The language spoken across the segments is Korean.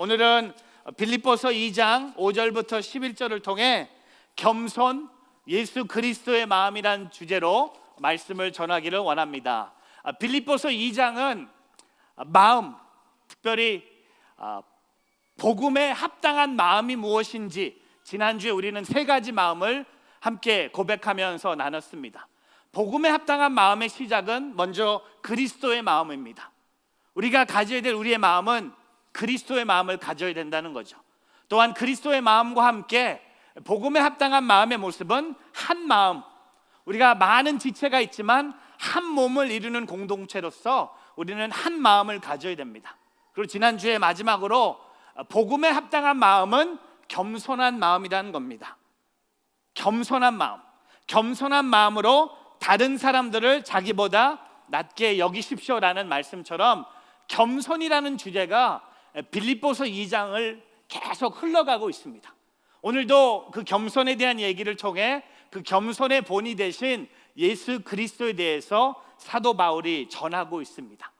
오늘은 빌립보서 2장 5절부터 11절을 통해 겸손, 예수 그리스도의 마음이란 주제로 말씀을 전하기를 원합니다. 빌립보서 2장은 마음, 특별히 복음에 합당한 마음이 무엇인지 지난주에 우리는 세 가지 마음을 함께 고백하면서 나눴습니다. 복음에 합당한 마음의 시작은 먼저 그리스도의 마음입니다. 우리가 가져야 될 우리의 마음은 그리스도의 마음을 가져야 된다는 거죠. 또한 그리스도의 마음과 함께 복음에 합당한 마음의 모습은 한 마음, 우리가 많은 지체가 있지만 한 몸을 이루는 공동체로서 우리는 한 마음을 가져야 됩니다. 그리고 지난주에 마지막으로 복음에 합당한 마음은 겸손한 마음이라는 겁니다. 겸손한 마음, 겸손한 마음으로 다른 사람들을 자기보다 낮게 여기십시오라는 말씀처럼 겸손이라는 주제가 빌립보서 2장을 계속 흘러가고 있습니다. 오늘도 그 겸손에 대한 얘기를 통해 그 겸손의 본이 되신 예수 그리스도에 대해서 사도 바울이 전하고 있습니다.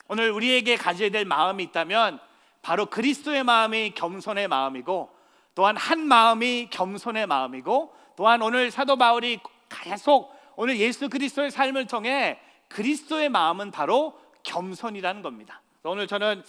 오늘 우리에게 가져야 될 마음이 있다면 바로 그리스도의 마음이 겸손의 마음이고, 또한 한 마음이 겸손의 마음이고, 또한 오늘 사도 바울이 계속 오늘 예수 그리스도의 삶을 통해 그리스도의 마음은 바로 겸손이라는 겁니다. 오늘 저는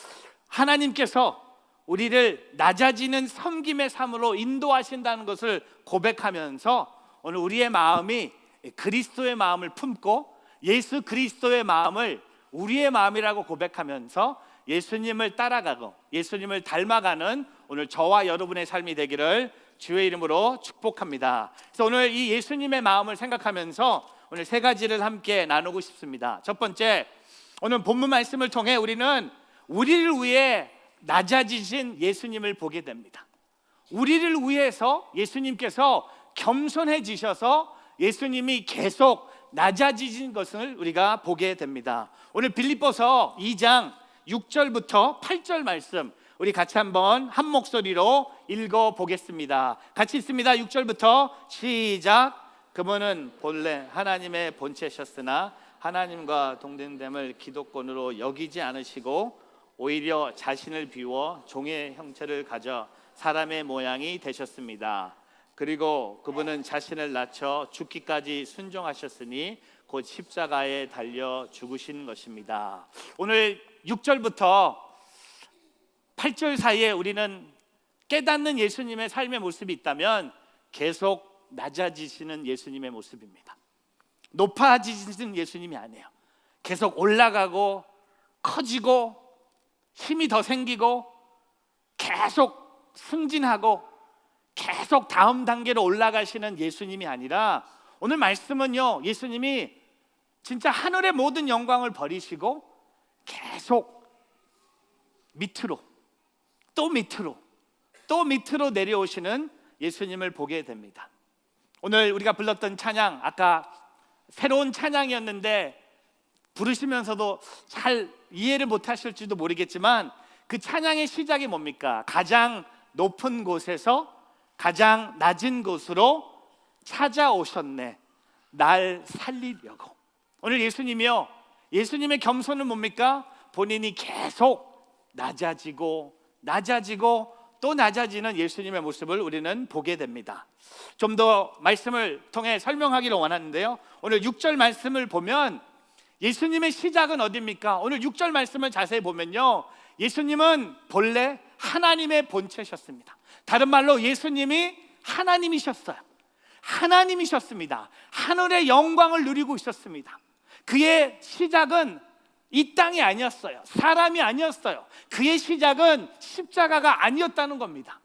하나님께서 우리를 낮아지는 섬김의 삶으로 인도하신다는 것을 고백하면서 오늘 우리의 마음이 그리스도의 마음을 품고 예수 그리스도의 마음을 우리의 마음이라고 고백하면서 예수님을 따라가고 예수님을 닮아가는 오늘 저와 여러분의 삶이 되기를 주의 이름으로 축복합니다. 그래서 오늘 이 예수님의 마음을 생각하면서 오늘 세 가지를 함께 나누고 싶습니다. 첫 번째, 오늘 본문 말씀을 통해 우리는 우리를 위해 낮아지신 예수님을 보게 됩니다. 우리를 위해서 예수님께서 겸손해지셔서 예수님이 계속 낮아지신 것을 우리가 보게 됩니다. 오늘 빌립보서 2장 6절부터 8절 말씀 우리 같이 한번 한 목소리로 읽어보겠습니다. 같이 있습니다. 6절부터 시작. 그분은 본래 하나님의 본체셨으나 하나님과 동등됨을 기득권으로 여기지 않으시고 오히려 자신을 비워 종의 형체를 가져 사람의 모양이 되셨습니다. 그리고 그분은 자신을 낮춰 죽기까지 순종하셨으니 곧 십자가에 달려 죽으신 것입니다. 오늘 6절부터 8절 사이에 우리는 깨닫는 예수님의 삶의 모습이 있다면 계속 낮아지시는 예수님의 모습입니다. 높아지시는 예수님이 아니에요. 계속 올라가고 커지고 힘이 더 생기고 계속 승진하고 계속 다음 단계로 올라가시는 예수님이 아니라 오늘 말씀은요, 예수님이 진짜 하늘의 모든 영광을 버리시고 계속 밑으로 또 밑으로 또 밑으로 내려오시는 예수님을 보게 됩니다. 오늘 우리가 불렀던 찬양, 아까 새로운 찬양이었는데 부르시면서도 잘 이해를 못하실지도 모르겠지만 그 찬양의 시작이 뭡니까? 가장 높은 곳에서 가장 낮은 곳으로 찾아오셨네, 날 살리려고. 오늘 예수님이요, 예수님의 겸손은 뭡니까? 본인이 계속 낮아지고 또 낮아지는 예수님의 모습을 우리는 보게 됩니다. 좀 더 말씀을 통해 설명하기를 원하는데요, 오늘 6절 말씀을 보면 예수님의 시작은 어디입니까? 오늘 6절 말씀을 자세히 보면요, 예수님은 본래 하나님의 본체셨습니다. 다른 말로 예수님이 하나님이셨어요. 하나님이셨습니다. 하늘의 영광을 누리고 있었습니다. 그의 시작은 이 땅이 아니었어요. 사람이 아니었어요. 그의 시작은 십자가가 아니었다는 겁니다.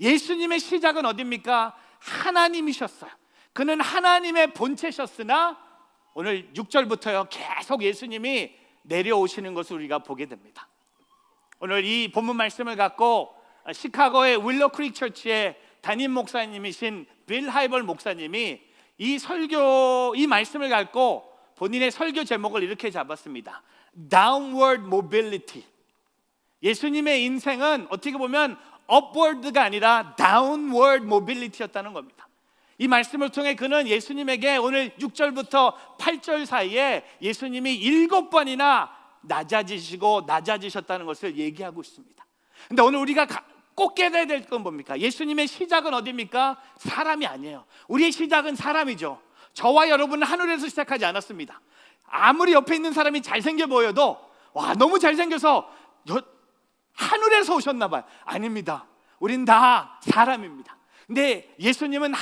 예수님의 시작은 어디입니까? 하나님이셨어요. 그는 하나님의 본체셨으나 오늘 6절부터요 계속 예수님이 내려오시는 것을 우리가 보게 됩니다. 오늘 이 본문 말씀을 갖고 시카고의 윌로 크릭 처치의 담임 목사님이신 빌 하이벌 목사님이 이 말씀을 갖고 본인의 설교 제목을 이렇게 잡았습니다. Downward mobility. 예수님의 인생은 어떻게 보면 upward가 아니라 downward mobility였다는 겁니다. 이 말씀을 통해 그는 예수님에게 오늘 6절부터 8절 사이에 예수님이 7번이나 낮아지셨다는 것을 얘기하고 있습니다. 근데 오늘 우리가 꼭 깨달아야 될 건 뭡니까? 예수님의 시작은 어디입니까? 사람이 아니에요. 우리의 시작은 사람이죠. 저와 여러분은 하늘에서 시작하지 않았습니다. 아무리 옆에 있는 사람이 잘생겨 보여도 와, 너무 잘생겨서 하늘에서 오셨나 봐요. 아닙니다. 우린 다 사람입니다. 근데 예수님은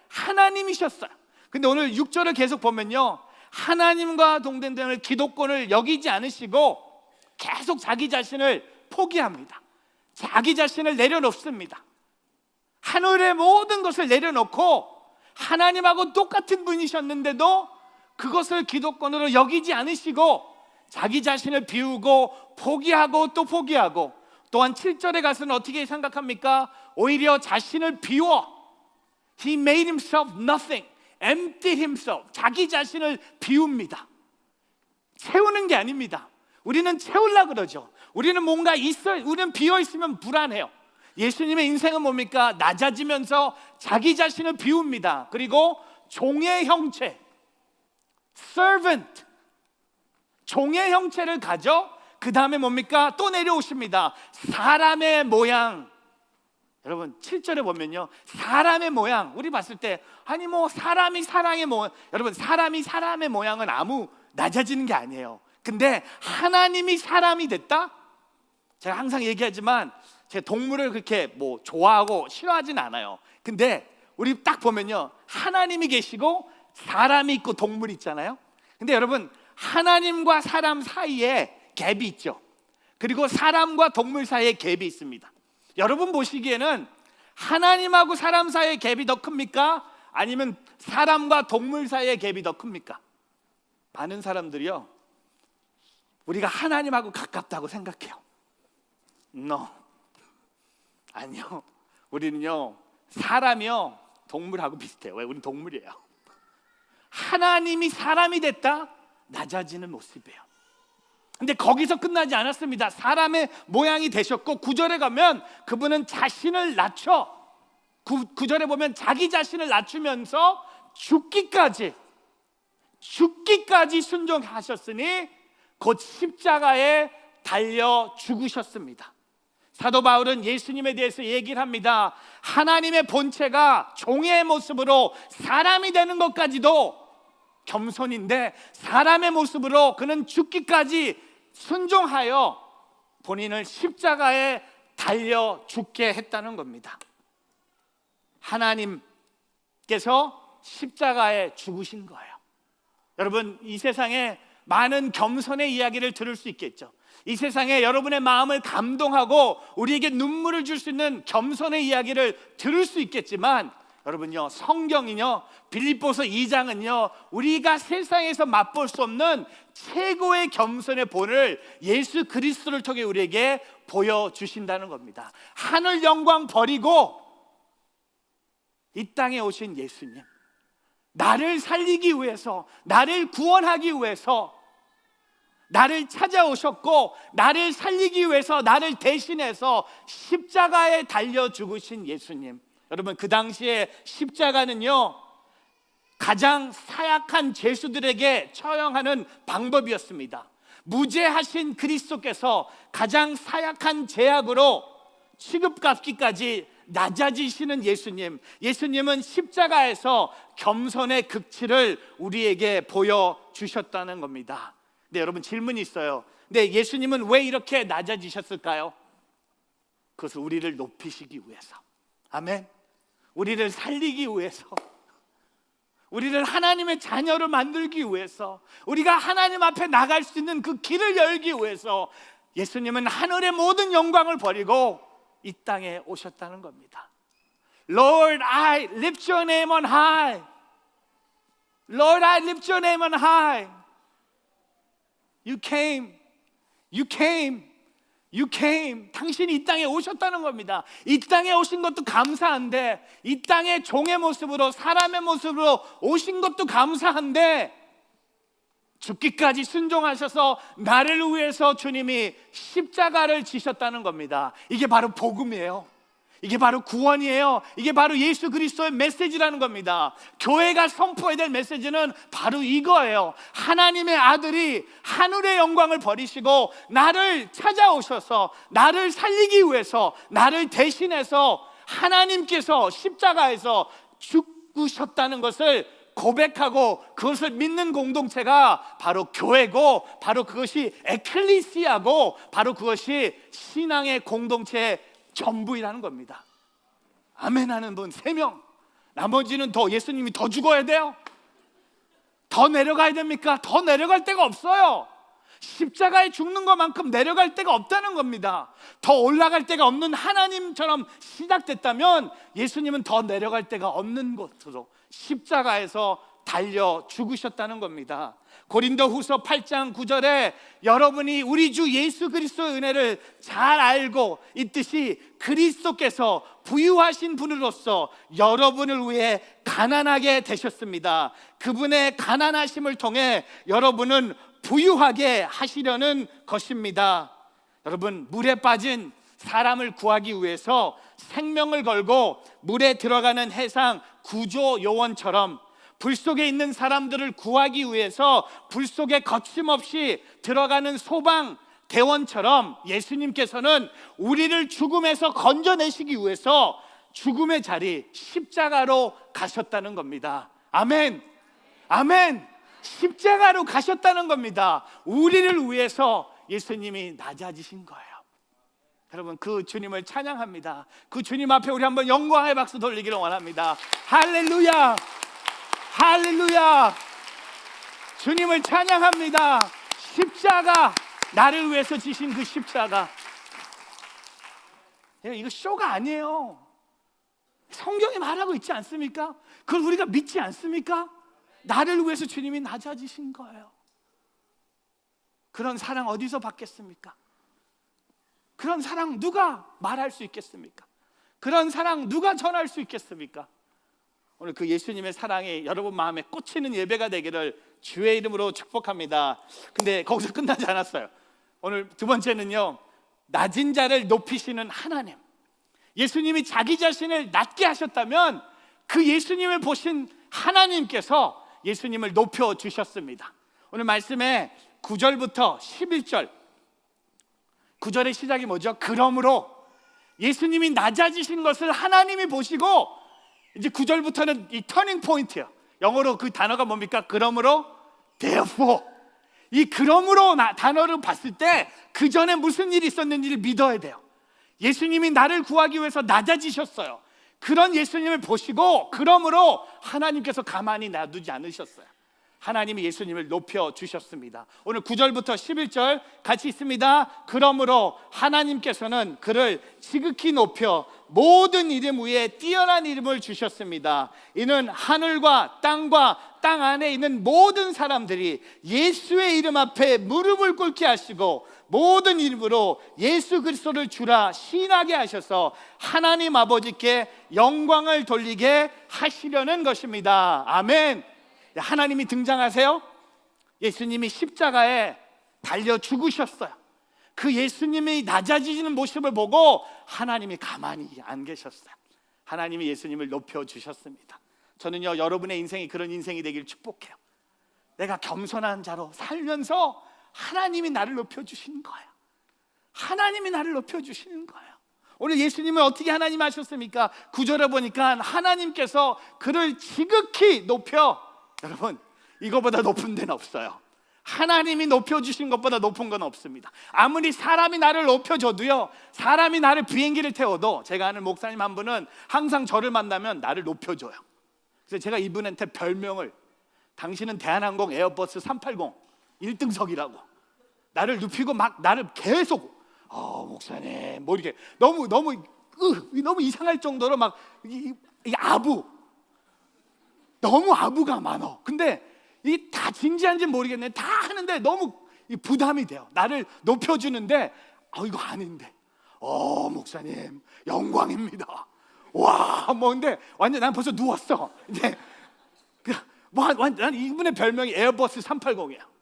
하나님이셨어요. 근데 오늘 6절을 계속 보면요, 하나님과 동등됨을, 기독권을 여기지 않으시고 계속 자기 자신을 포기합니다. 자기 자신을 내려놓습니다. 하늘의 모든 것을 내려놓고 하나님하고 똑같은 분이셨는데도 그것을 기독권으로 여기지 않으시고 자기 자신을 비우고 포기하고 또 포기하고, 또한 7절에 가서는 어떻게 생각합니까? 오히려 자신을 비워, He made himself nothing, emptied himself. 자기 자신을 비웁니다. 채우는 게 아닙니다. 우리는 채우려고 그러죠. 우리는 뭔가 우리는 비어 있으면 불안해요. 예수님의 인생은 뭡니까? 낮아지면서 자기 자신을 비웁니다. 그리고 종의 형체, servant, 종의 형체를 가져 그 다음에 뭡니까? 또 내려오십니다. 사람의 모양. 여러분 7절에 보면요, 사람의 모양, 우리 봤을 때 아니 뭐 사람이 사람의 모양, 여러분 사람이 사람의 모양은 아무 낮아지는 게 아니에요. 근데 하나님이 사람이 됐다? 제가 항상 얘기하지만 제 동물을 그렇게 뭐 좋아하고 싫어하진 않아요. 근데 우리 딱 보면요, 하나님이 계시고 사람이 있고 동물이 있잖아요. 근데 여러분 하나님과 사람 사이에 갭이 있죠. 그리고 사람과 동물 사이에 갭이 있습니다. 여러분 보시기에는 하나님하고 사람 사이의 갭이 더 큽니까? 아니면 사람과 동물 사이의 갭이 더 큽니까? 많은 사람들이요, 우리가 하나님하고 가깝다고 생각해요. No, 아니요. 우리는요, 사람이요 동물하고 비슷해요. 왜? 우리는 동물이에요. 하나님이 사람이 됐다? 낮아지는 모습이에요. 근데 거기서 끝나지 않았습니다. 사람의 모양이 되셨고 9절에 가면 그분은 자신을 낮춰, 9절에 보면 자기 자신을 낮추면서 죽기까지 순종하셨으니 곧 십자가에 달려 죽으셨습니다. 사도 바울은 예수님에 대해서 얘기를 합니다. 하나님의 본체가 종의 모습으로 사람이 되는 것까지도 겸손인데 사람의 모습으로 그는 죽기까지 순종하여 본인을 십자가에 달려 죽게 했다는 겁니다. 하나님께서 십자가에 죽으신 거예요. 여러분 이 세상에 많은 겸손의 이야기를 들을 수 있겠죠. 이 세상에 여러분의 마음을 감동하고 우리에게 눈물을 줄 수 있는 겸손의 이야기를 들을 수 있겠지만, 여러분요, 성경이요, 빌립보서 2장은요 우리가 세상에서 맛볼 수 없는 최고의 겸손의 본을 예수 그리스도를 통해 우리에게 보여주신다는 겁니다. 하늘 영광 버리고 이 땅에 오신 예수님, 나를 살리기 위해서, 나를 구원하기 위해서 나를 찾아오셨고 나를 살리기 위해서 나를 대신해서 십자가에 달려 죽으신 예수님. 여러분 그 당시에 십자가는요 가장 사약한 죄수들에게 처형하는 방법이었습니다. 무죄하신 그리스도께서 가장 사약한 죄악으로 취급받기까지 낮아지시는 예수님, 예수님은 십자가에서 겸손의 극치를 우리에게 보여주셨다는 겁니다. 근데 여러분 질문이 있어요. 근데 예수님은 왜 이렇게 낮아지셨을까요? 그것을 우리를 높이시기 위해서, 아멘, 우리를 살리기 위해서, 우리를 하나님의 자녀로 만들기 위해서, 우리가 하나님 앞에 나갈 수 있는 그 길을 열기 위해서 예수님은 하늘의 모든 영광을 버리고 이 땅에 오셨다는 겁니다. Lord, I lift your name on high. Lord, I lift your name on high. You came, you came, you came. 당신이 이 땅에 오셨다는 겁니다. 이 땅에 오신 것도 감사한데, 이 땅에 종의 모습으로, 사람의 모습으로 오신 것도 감사한데, 죽기까지 순종하셔서 나를 위해서 주님이 십자가를 지셨다는 겁니다. 이게 바로 복음이에요. 이게 바로 구원이에요. 이게 바로 예수 그리스도의 메시지라는 겁니다. 교회가 선포해야 될 메시지는 바로 이거예요. 하나님의 아들이 하늘의 영광을 버리시고 나를 찾아오셔서 나를 살리기 위해서, 나를 대신해서 하나님께서 십자가에서 죽으셨다는 것을 고백하고 그것을 믿는 공동체가 바로 교회고, 바로 그것이 에클리시아고, 바로 그것이 신앙의 공동체의 전부이라는 겁니다. 아멘 하는 분 3명, 나머지는 더 예수님이 더 죽어야 돼요? 더 내려가야 됩니까? 더 내려갈 데가 없어요. 십자가에 죽는 것만큼 내려갈 데가 없다는 겁니다. 더 올라갈 데가 없는 하나님처럼 시작됐다면 예수님은 더 내려갈 데가 없는 곳으로 십자가에서 달려 죽으셨다는 겁니다. 고린도후서 8장 9절에 여러분이 우리 주 예수 그리스도의 은혜를 잘 알고 있듯이 그리스도께서 부유하신 분으로서 여러분을 위해 가난하게 되셨습니다. 그분의 가난하심을 통해 여러분은 부유하게 하시려는 것입니다. 여러분, 물에 빠진 사람을 구하기 위해서 생명을 걸고 물에 들어가는 해상 구조 요원처럼 불 속에 있는 사람들을 구하기 위해서 불 속에 거침없이 들어가는 소방 대원처럼 예수님께서는 우리를 죽음에서 건져내시기 위해서 죽음의 자리 십자가로 가셨다는 겁니다. 아멘. 아멘. 십자가로 가셨다는 겁니다. 우리를 위해서 예수님이 낮아지신 거예요. 여러분, 그 주님을 찬양합니다. 그 주님 앞에 우리 한번 영광의 박수 돌리기를 원합니다. 할렐루야, 할렐루야. 주님을 찬양합니다. 십자가, 나를 위해서 지신 그 십자가. 이거 쇼가 아니에요. 성경이 말하고 있지 않습니까? 그걸 우리가 믿지 않습니까? 나를 위해서 주님이 낮아지신 거예요. 그런 사랑 어디서 받겠습니까? 그런 사랑 누가 말할 수 있겠습니까? 그런 사랑 누가 전할 수 있겠습니까? 오늘 그 예수님의 사랑이 여러분 마음에 꽂히는 예배가 되기를 주의 이름으로 축복합니다. 근데 거기서 끝나지 않았어요. 오늘 두 번째는요, 낮은 자를 높이시는 하나님. 예수님이 자기 자신을 낮게 하셨다면 그 예수님을 보신 하나님께서 예수님을 높여주셨습니다. 오늘 말씀에 9절부터 11절, 9절의 시작이 뭐죠? 그러므로, 예수님이 낮아지신 것을 하나님이 보시고, 이제 9절부터는 이 터닝 포인트예요. 영어로 그 단어가 뭡니까? 그러므로, therefore. 이 그러므로 단어를 봤을 때 그 전에 무슨 일이 있었는지를 믿어야 돼요. 예수님이 나를 구하기 위해서 낮아지셨어요. 그런 예수님을 보시고, 그러므로 하나님께서 가만히 놔두지 않으셨어요. 하나님이 예수님을 높여주셨습니다. 오늘 9절부터 11절 같이 있습니다. 그러므로 하나님께서는 그를 지극히 높여 모든 이름 위에 뛰어난 이름을 주셨습니다. 이는 하늘과 땅 안에 있는 모든 사람들이 예수의 이름 앞에 무릎을 꿇게 하시고 모든 이름으로 예수 그리스도를 주라 시인하게 하셔서 하나님 아버지께 영광을 돌리게 하시려는 것입니다. 아멘. 하나님이 등장하세요. 예수님이 십자가에 달려 죽으셨어요. 그 예수님이 낮아지는 모습을 보고 하나님이 가만히 안 계셨어요. 하나님이 예수님을 높여주셨습니다. 저는요, 여러분의 인생이 그런 인생이 되길 축복해요. 내가 겸손한 자로 살면서 하나님이 나를 높여주시는 거예요. 하나님이 나를 높여주시는 거예요. 오늘 예수님은 어떻게 하나님 하셨습니까? 9절에 보니까 하나님께서 그를 지극히 높여, 여러분, 이거보다 높은 데는 없어요. 하나님이 높여주신 것보다 높은 건 없습니다. 아무리 사람이 나를 높여줘도요, 사람이 나를 비행기를 태워도, 제가 아는 목사님 한 분은 항상 저를 만나면 나를 높여줘요. 그래서 제가 이분한테 별명을, 당신은 대한항공 에어버스 380 1등석이라고 나를 눕히고 막 나를 계속 목사님 뭐 이렇게 너무 이상할 정도로 막 이 아부, 너무 아부가 많아. 근데 이게 다 진지한지 모르겠네. 다 하는데 너무 부담이 돼요. 나를 높여주는데 이거 아닌데 목사님 영광입니다. 와, 근데 완전 난 벌써 누웠어. 이제 난 이분의 별명이 에어버스 380이야.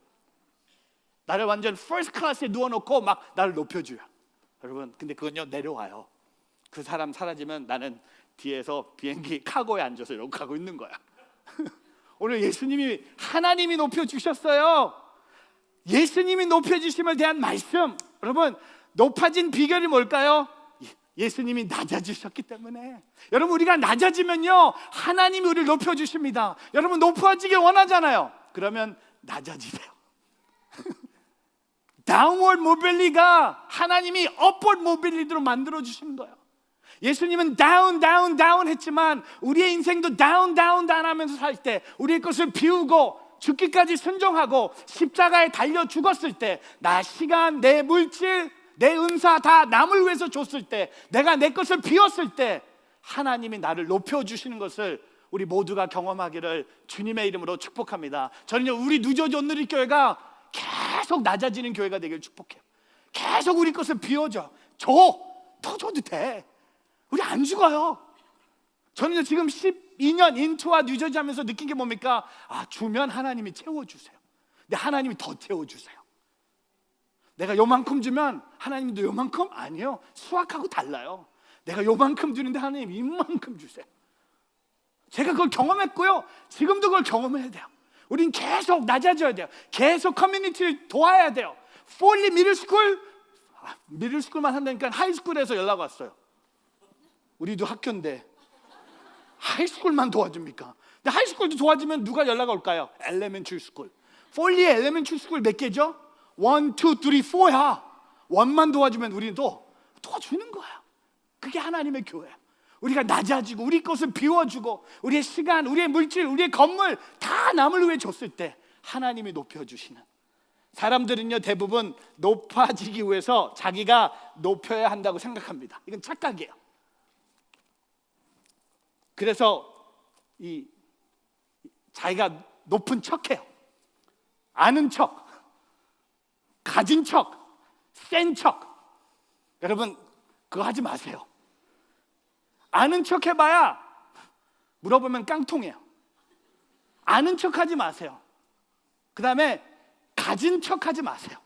나를 완전 퍼스트 클래스에 누워놓고 막 나를 높여줘요. 여러분, 근데 그건요, 내려와요. 그 사람 사라지면 나는 뒤에서 비행기 카고에 앉아서 이러고 가고 있는 거야. 오늘 예수님이, 하나님이 높여주셨어요. 예수님이 높여주심을 대한 말씀, 여러분 높아진 비결이 뭘까요? 예수님이 낮아지셨기 때문에. 여러분 우리가 낮아지면요 하나님이 우리를 높여주십니다. 여러분 높아지길 원하잖아요. 그러면 낮아지세요. Downward mobility가 하나님이 upward mobility로 만들어주시는 거예요. 예수님은 down, down, down 했지만 우리의 인생도 down, down, down 하면서 살 때, 우리의 것을 비우고 죽기까지 순종하고 십자가에 달려 죽었을 때, 나 시간, 내 물질, 내 은사 다 남을 위해서 줬을 때, 내가 내 것을 비웠을 때 하나님이 나를 높여주시는 것을 우리 모두가 경험하기를 주님의 이름으로 축복합니다. 저는요 우리 뉴저지 온누리교회가 계속 낮아지는 교회가 되길 축복해요. 계속 우리 것을 비워줘. 더 줘도 돼. 우리 안 죽어요. 저는요 지금 12년 인투와 뉴저지 하면서 느낀 게 뭡니까? 주면 하나님이 채워주세요. 근데 하나님이 더 채워주세요. 내가 요만큼 주면 하나님도 요만큼? 아니요, 수학하고 달라요. 내가 요만큼 주는데 하나님 이만큼 주세요. 제가 그걸 경험했고요, 지금도 그걸 경험해야 돼요. 우린 계속 낮아져야 돼요. 계속 커뮤니티를 도와야 돼요. 폴리 미들스쿨만 한다니까 하이스쿨에서 연락 왔어요. 우리도 학교인데 하이스쿨만 도와줍니까? 근데 하이스쿨도 도와주면 누가 연락 올까요? 엘레멘터리 스쿨. 폴리의 엘레멘터리 스쿨 몇 개죠? 1, 2, 3, 4야. 원만 도와주면 우리도 도와주는 거야. 그게 하나님의 교회야. 우리가 낮아지고 우리 것을 비워주고 우리의 시간, 우리의 물질, 우리의 건물 다 남을 위해 줬을 때 하나님이 높여주시는. 사람들은요 대부분 높아지기 위해서 자기가 높여야 한다고 생각합니다. 이건 착각이에요. 그래서 자기가 높은 척해요. 아는 척, 가진 척, 센 척. 여러분 그거 하지 마세요. 아는 척 해봐야 물어보면 깡통이에요. 아는 척 하지 마세요. 그 다음에 가진 척 하지 마세요.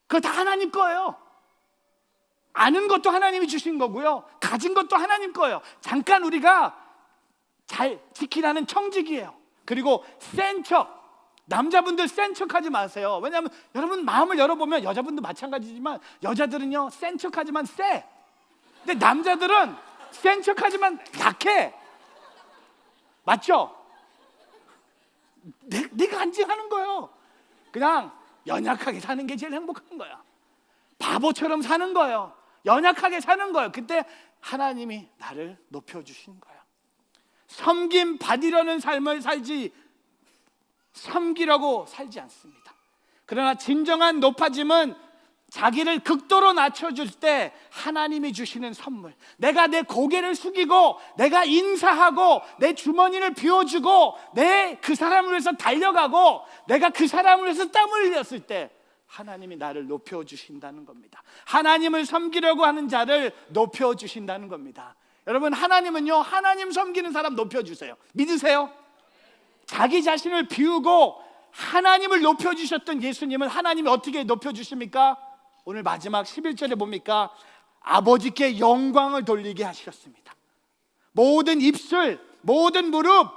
그거 다 하나님 거예요. 아는 것도 하나님이 주신 거고요, 가진 것도 하나님 거예요. 잠깐 우리가 잘 지키라는 청직이에요. 그리고 센 척, 남자분들 센 척 하지 마세요. 왜냐하면 여러분 마음을 열어보면, 여자분도 마찬가지지만 여자들은요 센 척 하지만 세. 근데 남자들은 센 척 하지만 약해. 맞죠? 내가 간증하는 거예요. 그냥 연약하게 사는 게 제일 행복한 거야. 바보처럼 사는 거예요. 연약하게 사는 거예요. 그때 하나님이 나를 높여주신 거예요. 섬김 받으려는 삶을 살지, 섬기려고 살지 않습니다. 그러나 진정한 높아짐은 자기를 극도로 낮춰줄 때 하나님이 주시는 선물. 내가 내 고개를 숙이고 내가 인사하고 내 주머니를 비워주고 내 그 사람을 위해서 달려가고 내가 그 사람을 위해서 땀을 흘렸을 때 하나님이 나를 높여주신다는 겁니다. 하나님을 섬기려고 하는 자를 높여주신다는 겁니다. 여러분 하나님은요, 하나님 섬기는 사람 높여주세요. 믿으세요? 자기 자신을 비우고 하나님을 높여주셨던 예수님을 하나님이 어떻게 높여주십니까? 오늘 마지막 11절에 뭡니까? 아버지께 영광을 돌리게 하셨습니다. 모든 입술, 모든 무릎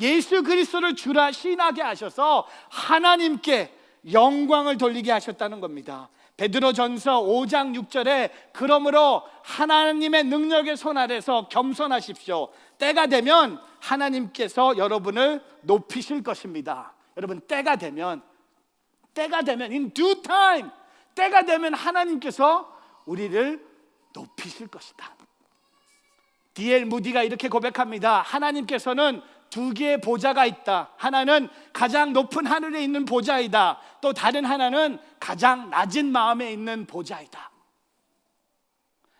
예수 그리스도를 주라 시인하게 하셔서 하나님께 영광을 돌리게 하셨다는 겁니다. 베드로전서 5장 6절에 그러므로 하나님의 능력의 손 아래서 겸손하십시오. 때가 되면 하나님께서 여러분을 높이실 것입니다. 여러분 때가 되면 in due time, 때가 되면 하나님께서 우리를 높이실 것이다. D.L. 무디가 이렇게 고백합니다. 하나님께서는 두 개의 보좌가 있다. 하나는 가장 높은 하늘에 있는 보좌이다. 또 다른 하나는 가장 낮은 마음에 있는 보좌이다.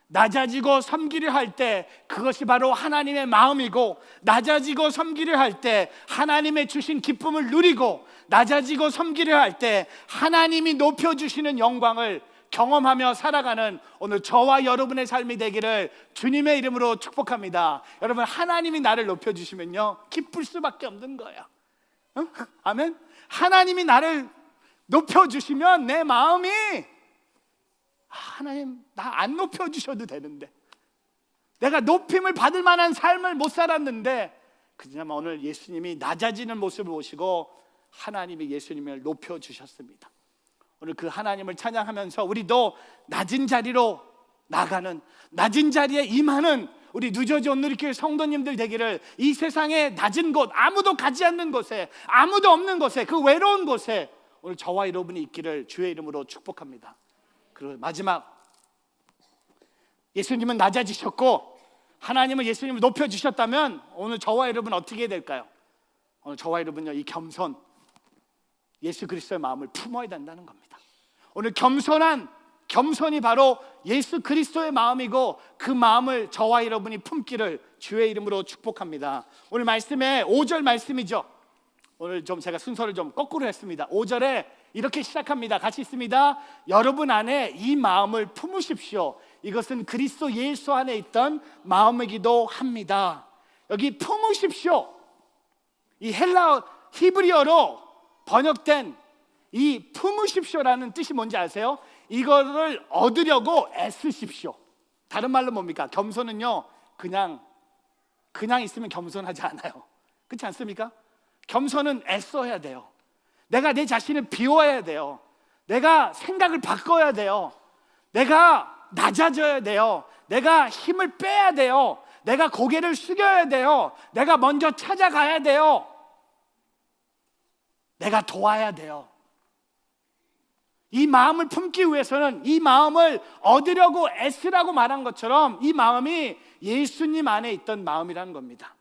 낮아지고 섬기려 할 때 그것이 바로 하나님의 마음이고, 낮아지고 섬기려 할 때 하나님의 주신 기쁨을 누리고, 낮아지고 섬기려 할 때 하나님이 높여주시는 영광을 경험하며 살아가는 오늘 저와 여러분의 삶이 되기를 주님의 이름으로 축복합니다. 여러분 하나님이 나를 높여주시면요 기쁠 수밖에 없는 거예요. 아멘. 하나님이 나를 높여주시면 내 마음이 하나님 나 안 높여주셔도 되는데, 내가 높임을 받을 만한 삶을 못 살았는데, 그냥 오늘 예수님이 낮아지는 모습을 보시고 하나님이 예수님을 높여주셨습니다. 오늘 그 하나님을 찬양하면서 우리도 낮은 자리로 나가는, 낮은 자리에 임하는 우리 뉴저지 온누리교회 성도님들 되기를, 이 세상의 낮은 곳, 아무도 가지 않는 곳에, 아무도 없는 곳에, 그 외로운 곳에 오늘 저와 여러분이 있기를 주의 이름으로 축복합니다. 그리고 마지막, 예수님은 낮아지셨고 하나님은 예수님을 높여주셨다면 오늘 저와 여러분 어떻게 해야 될까요? 오늘 저와 여러분요, 이 겸손, 예수 그리스도의 마음을 품어야 된다는 겁니다. 오늘 겸손이 바로 예수 그리스도의 마음이고, 그 마음을 저와 여러분이 품기를 주의 이름으로 축복합니다. 오늘 말씀에 5절 말씀이죠. 오늘 좀 제가 순서를 좀 거꾸로 했습니다. 5절에 이렇게 시작합니다. 같이 있습니다. 여러분 안에 이 마음을 품으십시오. 이것은 그리스도 예수 안에 있던 마음이기도 합니다. 여기 품으십시오, 이 히브리어로 번역된 이 품으십시오라는 뜻이 뭔지 아세요? 이거를 얻으려고 애쓰십시오. 다른 말로 뭡니까? 겸손은요, 그냥 있으면 겸손하지 않아요. 그렇지 않습니까? 겸손은 애써야 돼요. 내가 내 자신을 비워야 돼요. 내가 생각을 바꿔야 돼요. 내가 낮아져야 돼요. 내가 힘을 빼야 돼요. 내가 고개를 숙여야 돼요. 내가 먼저 찾아가야 돼요. 내가 도와야 돼요. 이 마음을 품기 위해서는, 이 마음을 얻으려고 애쓰라고 말한 것처럼 이 마음이 예수님 안에 있던 마음이라는 겁니다.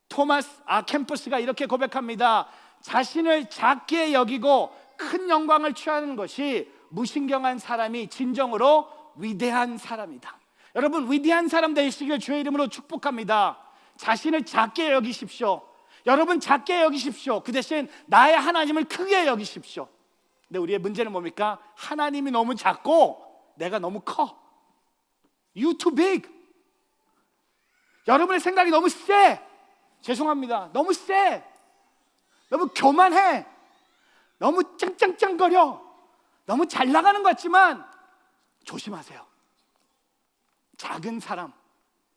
토마스 캠퍼스가 이렇게 고백합니다. 자신을 작게 여기고 큰 영광을 취하는 것이 무신경한 사람이 진정으로 위대한 사람이다. 여러분, 위대한 사람 되시길 주의 이름으로 축복합니다. 자신을 작게 여기십시오. 여러분, 작게 여기십시오. 그 대신 나의 하나님을 크게 여기십시오. 근데 우리의 문제는 뭡니까? 하나님이 너무 작고 내가 너무 커. You too big. 여러분의 생각이 너무 세. 죄송합니다. 너무 세. 너무 교만해. 너무 짱짱짱거려. 너무 잘 나가는 것 같지만 조심하세요. 작은 사람,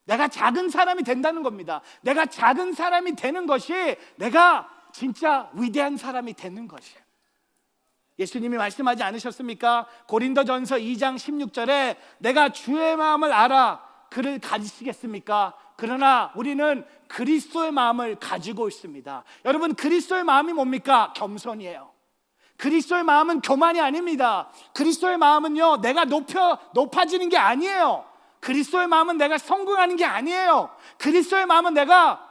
내가 작은 사람이 된다는 겁니다. 내가 작은 사람이 되는 것이 내가 진짜 위대한 사람이 되는 것이에요. 예수님이 말씀하지 않으셨습니까? 고린도전서 2장 16절에 내가 주의 마음을 알아 그를 가지시겠습니까? 그러나 우리는 그리스도의 마음을 가지고 있습니다. 여러분, 그리스도의 마음이 뭡니까? 겸손이에요. 그리스도의 마음은 교만이 아닙니다. 그리스도의 마음은요, 내가 높아지는 게 아니에요. 그리스도의 마음은 내가 성공하는 게 아니에요. 그리스도의 마음은 내가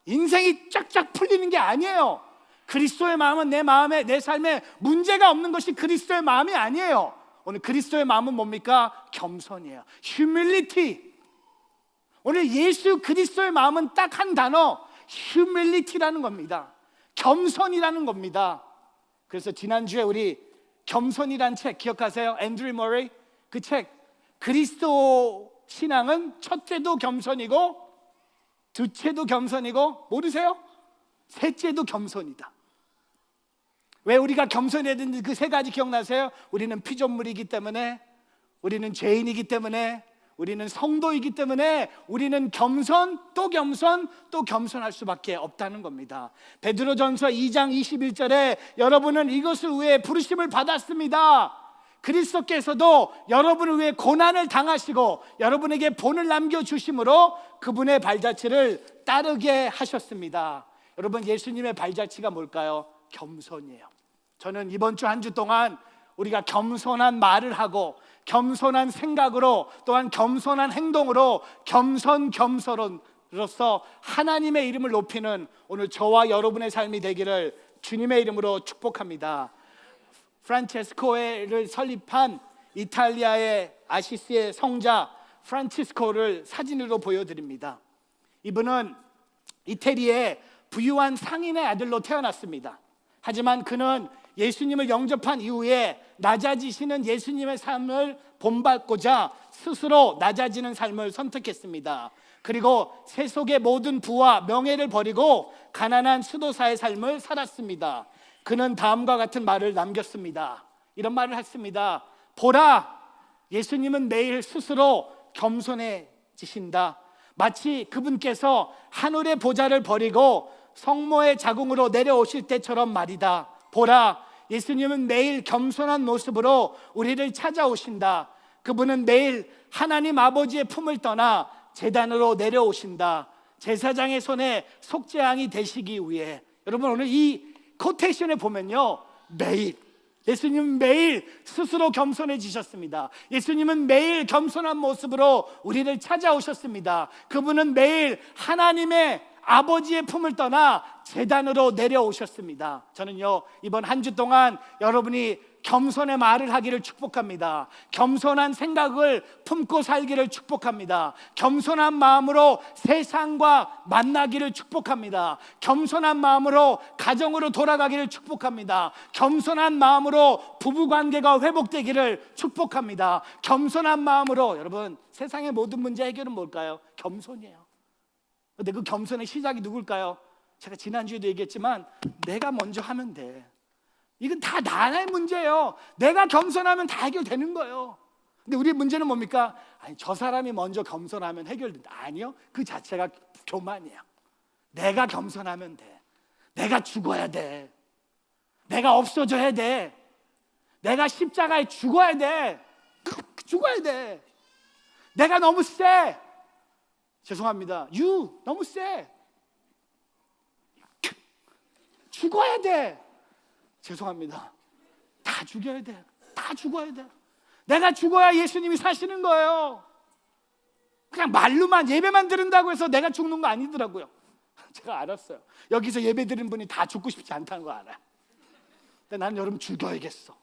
인생이 쫙쫙 풀리는 게 아니에요. 그리스도의 마음은 내 마음에, 내 삶에 문제가 없는 것이 그리스도의 마음이 아니에요. 오늘 그리스도의 마음은 뭡니까? 겸손이에요. humility. 오늘 예수 그리스도의 마음은 딱 한 단어, humility라는 겁니다. 겸손이라는 겁니다. 그래서 지난주에 우리 겸손이란 책 기억하세요? 앤드류 머레이 그 책, 그리스도 신앙은 첫째도 겸손이고 둘째도 겸손이고 모르세요? 셋째도 겸손이다. 왜 우리가 겸손해야 되는지 그 세 가지 기억나세요? 우리는 피조물이기 때문에, 우리는 죄인이기 때문에, 우리는 성도이기 때문에 우리는 겸손 또 겸손할 수밖에 없다는 겁니다. 베드로전서 2장 21절에 여러분은 이것을 위해 부르심을 받았습니다. 그리스도께서도 여러분을 위해 고난을 당하시고 여러분에게 본을 남겨주심으로 그분의 발자취를 따르게 하셨습니다. 여러분, 예수님의 발자취가 뭘까요? 겸손이에요. 저는 이번 주 한 주 동안 우리가 겸손한 말을 하고 겸손한 생각으로 또한 겸손한 행동으로 겸손으로서 하나님의 이름을 높이는 오늘 저와 여러분의 삶이 되기를 주님의 이름으로 축복합니다. 프란체스코를 설립한 이탈리아의 아시시의 성자 프란치스코를 사진으로 보여드립니다. 이분은 이태리의 부유한 상인의 아들로 태어났습니다. 하지만 그는 예수님을 영접한 이후에 낮아지시는 예수님의 삶을 본받고자 스스로 낮아지는 삶을 선택했습니다. 그리고 세속의 모든 부와 명예를 버리고 가난한 수도사의 삶을 살았습니다. 그는 다음과 같은 말을 남겼습니다. 이런 말을 했습니다. 보라, 예수님은 매일 스스로 겸손해지신다. 마치 그분께서 하늘의 보좌를 버리고 성모의 자궁으로 내려오실 때처럼 말이다. 보라, 예수님은 매일 겸손한 모습으로 우리를 찾아오신다. 그분은 매일 하나님 아버지의 품을 떠나 제단으로 내려오신다. 제사장의 손에 속죄양이 되시기 위해. 여러분, 오늘 이 코테이션에 보면요, 매일, 예수님은 매일 스스로 겸손해지셨습니다. 예수님은 매일 겸손한 모습으로 우리를 찾아오셨습니다. 그분은 매일 하나님의 아버지의 품을 떠나 제단으로 내려오셨습니다. 저는요, 이번 한 주 동안 여러분이 겸손의 말을 하기를 축복합니다. 겸손한 생각을 품고 살기를 축복합니다. 겸손한 마음으로 세상과 만나기를 축복합니다. 겸손한 마음으로 가정으로 돌아가기를 축복합니다. 겸손한 마음으로 부부관계가 회복되기를 축복합니다. 겸손한 마음으로. 여러분, 세상의 모든 문제 해결은 뭘까요? 겸손이에요. 근데 그 겸손의 시작이 누굴까요? 제가 지난주에도 얘기했지만 내가 먼저 하면 돼. 이건 다 나의 문제예요. 내가 겸손하면 다 해결되는 거예요. 근데 우리의 문제는 뭡니까? 아니, 저 사람이 먼저 겸손하면 해결된다. 아니요, 그 자체가 교만이에요. 내가 겸손하면 돼. 내가 죽어야 돼. 내가 없어져야 돼. 내가 십자가에 죽어야 돼. 죽어야 돼. 내가 너무 세. 죄송합니다. 너무 세. 죽어야 돼. 죄송합니다. 다 죽여야 돼. 다 죽어야 돼. 내가 죽어야 예수님이 사시는 거예요. 그냥 말로만, 예배만 드린다고 해서 내가 죽는 거 아니더라고요. 제가 알았어요. 여기서 예배 드린 분이 다 죽고 싶지 않다는 거 알아요. 근데 나는 여러분 죽어야겠어.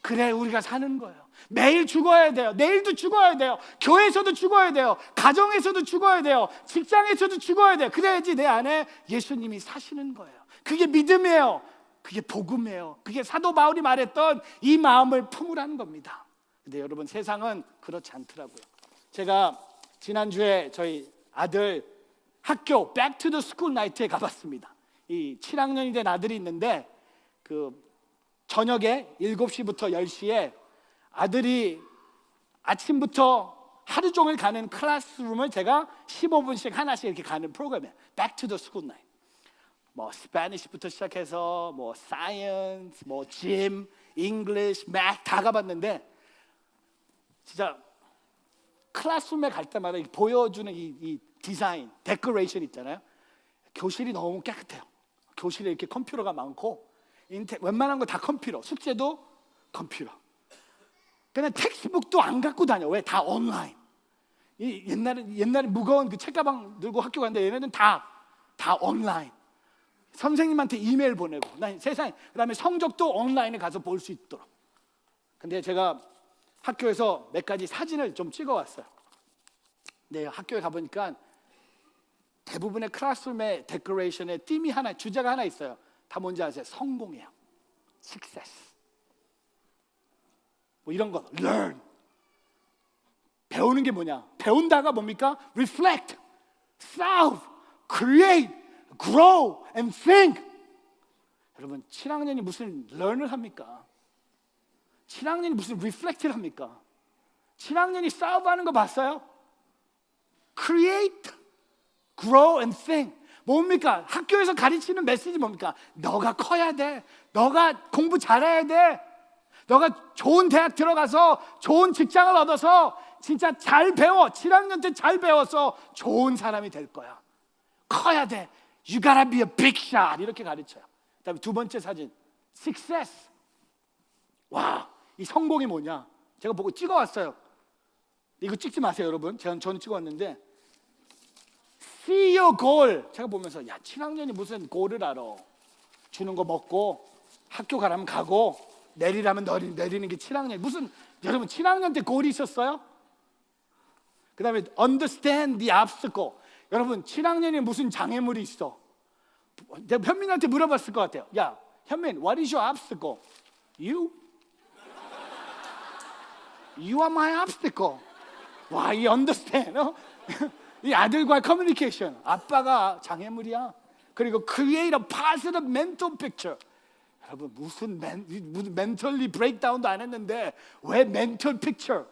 그래 우리가 사는 거예요. 매일 죽어야 돼요. 내일도 죽어야 돼요. 교회에서도 죽어야 돼요. 가정에서도 죽어야 돼요. 직장에서도 죽어야 돼요. 그래야지 내 안에 예수님이 사시는 거예요. 그게 믿음이에요. 그게 복음이에요. 그게 사도 바울이 말했던 이 마음을 품으라는 겁니다. 근데 여러분, 세상은 그렇지 않더라고요. 제가 지난주에 저희 아들 학교 Back to the School Night에 가봤습니다. 이 7학년이 된 아들이 있는데 그 저녁에 7시부터 10시에 아들이 아침부터 하루 종일 가는 클래스룸을 제가 15분씩 하나씩 이렇게 가는 프로그램이에요. Back to the School Night. 뭐 스페니쉬부터 시작해서 뭐 사이언스, 뭐 짐, 잉글리시, 매th 다 가봤는데 진짜 클래스룸에 갈 때마다 보여주는 이 디자인, 데코레이션 있잖아요. 교실이 너무 깨끗해요. 교실에 이렇게 컴퓨터가 많고 웬만한 거 다 컴퓨터, 숙제도 컴퓨터. 그냥 텍스트북도 안 갖고 다녀. 왜? 다 온라인. 옛날에 무거운 그 책가방 들고 학교 갔는데 얘네는 다 온라인. 선생님한테 이메일 보내고, 세상에. 그다음에 성적도 온라인에 가서 볼 수 있도록. 근데 제가 학교에서 몇 가지 사진을 좀 찍어왔어요. 네, 학교에 가보니까 대부분의 클래스룸의 데코레이션에 팀이 하나, 주제가 하나 있어요. 다 뭔지 아세요? 성공이에요. success. 뭐 이런 거, learn. 배우는 게 뭐냐? 배운다가 뭡니까? reflect, solve, create, grow and think. 여러분, 7학년이 무슨 learn을 합니까? 7학년이 무슨 reflect를 합니까? 7학년이 solve 하는 거 봤어요? create, grow and think. 뭡니까? 학교에서 가르치는 메시지 뭡니까? 너가 커야 돼. 너가 공부 잘해야 돼. 너가 좋은 대학 들어가서 좋은 직장을 얻어서 진짜 잘 배워. 7학년 때 잘 배워서 좋은 사람이 될 거야. 커야 돼. You gotta be a big shot. 이렇게 가르쳐요. 그다음에 두 번째 사진, success. 와, 이 성공이 뭐냐? 제가 보고 찍어왔어요. 이거 찍지 마세요, 여러분. 저는 찍어왔는데 See your goal. 제가 보면서 7학년이 무슨 골을 알아. 주는 거 먹고 학교 가라면 가고 내리라면 내리는 게 7학년. 무슨, 여러분 7학년 때 골이 있었어요? 그 다음에 understand the obstacle. 여러분 7학년이 무슨 장애물이 있어. 내가 현민한테 물어봤을 것 같아요. 야, 현민, what is your obstacle? You? You are my obstacle. 와, 이 understand. 이 아들과의 커뮤니케이션. 아빠가 장애물이야. 그리고 create a positive mental picture. 여러분 무슨 멘털리 브레이크다운도 안 했는데 왜 멘털 픽처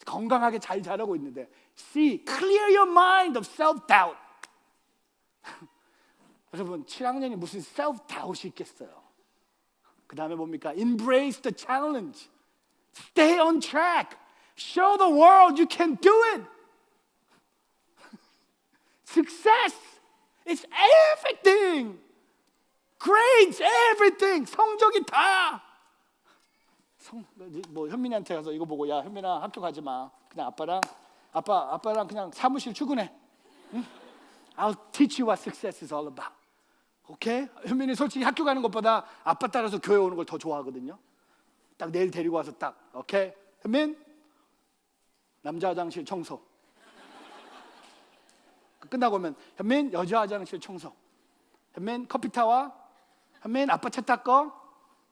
건강하게 잘 자라고 있는데 See, clear your mind of self-doubt. 여러분 7학년이 무슨 self-doubt이 있겠어요. 그 다음에 뭡니까? Embrace the challenge. Stay on track. Show the world you can do it. Success is everything. Grades, everything. 성적이 다. 뭐 현민이한테 가서 이거 보고 야 현민아 학교 가지 마. 그냥 아빠랑 그냥 사무실 출근해. 응? I'll teach you what success is all about. 오케이? 현민이 솔직히 학교 가는 것보다 아빠 따라서 교회 오는 걸 더 좋아하거든요. 딱 내일 데리고 와서 딱 오케이? 현민 남자 화장실 청소. 끝나고 오면 현민 여자 화장실 청소. 현민 커피 타와. 현민 아빠 차 닦어.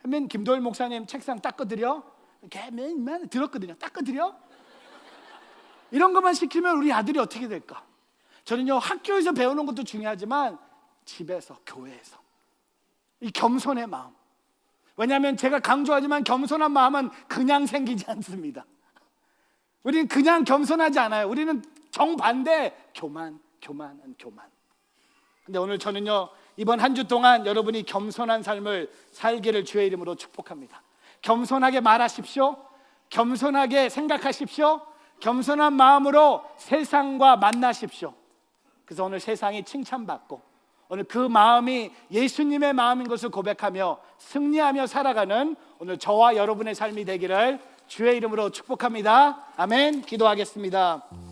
현민 김도일 목사님 책상 닦아드려. 맨 들었거든요. 닦아드려. 이런 것만 시키면 우리 아들이 어떻게 될까? 저는요 학교에서 배우는 것도 중요하지만 집에서 교회에서 이 겸손의 마음. 왜냐하면 제가 강조하지만 겸손한 마음은 그냥 생기지 않습니다. 우리는 그냥 겸손하지 않아요. 우리는 정반대 교만. 근데 오늘 저는요 이번 한 주 동안 여러분이 겸손한 삶을 살기를 주의 이름으로 축복합니다. 겸손하게 말하십시오. 겸손하게 생각하십시오. 겸손한 마음으로 세상과 만나십시오. 그래서 오늘 세상이 칭찬받고 오늘 그 마음이 예수님의 마음인 것을 고백하며 승리하며 살아가는 오늘 저와 여러분의 삶이 되기를 주의 이름으로 축복합니다. 아멘. 기도하겠습니다.